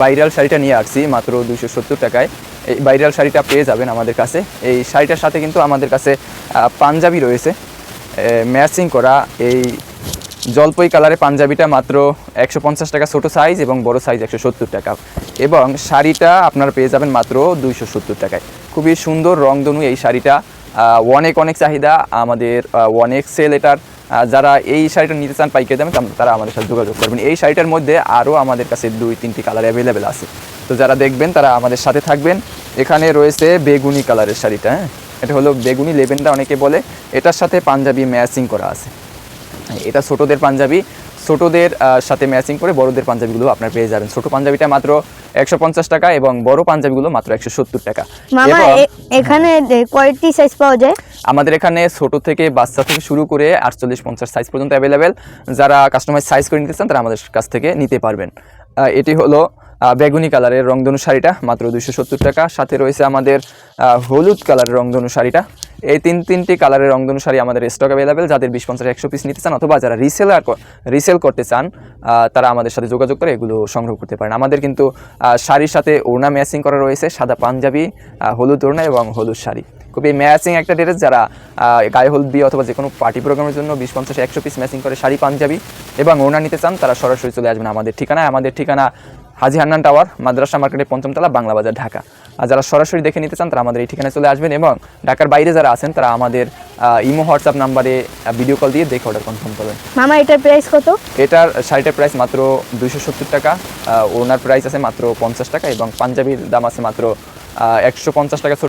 Viral শাড়িটা নিয়ে আসছি মাত্র 270 টাকায়। এই ভাইরাল শাড়িটা পেয়ে যাবেন আমাদের কাছে। এই শাড়িটার সাথে কিন্তু আমাদের কাছে পাঞ্জাবি রয়েছে ম্যাচিং করা। এই জলপাই কালারের পাঞ্জাবিটা মাত্র 150 টাকা ছোটো সাইজ, এবং বড় সাইজ 170 টাকা, এবং শাড়িটা আপনারা পেয়ে যাবেন মাত্র 270 টাকায়। খুবই সুন্দর রংধনু এই শাড়িটা, অনেক চাহিদা আমাদের, অনেক সেল এটার। যারা এই শাড়িটা নিতে চান পাইকারি দামে, তারা আমাদের সাথে যোগাযোগ করবেন। এই শাড়িটার মধ্যে আরও আমাদের কাছে 2-3টি কালার অ্যাভেলেবেল আছে, তো যারা দেখবেন তারা আমাদের সাথে থাকবেন। এখানে রয়েছে বেগুনি কালারের শাড়িটা, হ্যাঁ, এটা হলো বেগুনি লেভেন্ডার অনেকে বলে। এটার সাথে পাঞ্জাবি ম্যাচিং করা আছে। এটা ছোটোদের পাঞ্জাবি, ছোটোদের সাথে ম্যাচিং করে বড়দের পাঞ্জাবিগুলো আপনার পেয়ে যাবেন। ছোটো পাঞ্জাবিটা মাত্র 150 টাকা, এবং বড় পাঞ্জাবিগুলো মাত্র 170 টাকা। মামা এখানে কয়টি সাইজ পাওয়া যায়? আমাদের এখানে ছোট থেকে বাচ্চা থেকে শুরু করে 48-50 সাইজ পর্যন্ত অ্যাভেলেবেল। যারা কাস্টমাইজ সাইজ করে নিতে চান তারা আমাদের কাছ থেকে নিতে পারবেন। এটি হলো বেগুনি কালারের রংধনু শাড়িটা, মাত্র 270 টাকা। সাথে রয়েছে আমাদের হলুদ কালারের রংধনু শাড়িটা। এই তিনটি কালারের রংধনু শাড়ি আমাদের স্টক অ্যাভেলেবেল। যাদের 20-50-100 পিস নিতে চান, অথবা যারা রিসেল করতে চান, তারা আমাদের সাথে যোগাযোগ করে এগুলো সংগ্রহ করতে পারেন। আমাদের কিন্তু শাড়ির সাথে ওড়না ম্যাচিং করা রয়েছে, সাদা পাঞ্জাবি, হলুদ ওড়না এবং হলুদ শাড়ি। খুবই ম্যাচিং একটা ড্রেস। যারা গায়ে হলুদ বিয়ে অথবা যে কোনো পার্টি প্রোগ্রামের জন্য 20-50-100 পিস ম্যাচিং করে শাড়ি পাঞ্জাবি এবং ওড়না নিতে চান, তারা সরাসরি চলে আসবেন আমাদের ঠিকানায়। আমাদের ঠিকানা হাজি হান্নান টাওয়ার, মাদ্রাসা মার্কেটের 5ম তলা, বাংলা বাজার, ঢাকা। আর যারা সরাসরি দেখে নিতে চান তারা আমাদের এই ঠিকানায় চলে আসবেন, এবং ঢাকার বাইরে যারা আছেন তারা আমাদের ইমো হোয়াটসঅ্যাপ নাম্বারে ভিডিও কল দিয়ে দেখে অর্ডার কনফার্ম করবেন। মামা এটার প্রাইস কত? এটার শাড়িটার প্রাইস মাত্র 270 টাকা, ওনার প্রাইস আছে মাত্র 50 টাকা, এবং পাঞ্জাবির দাম আছে মাত্র 150 টাকা।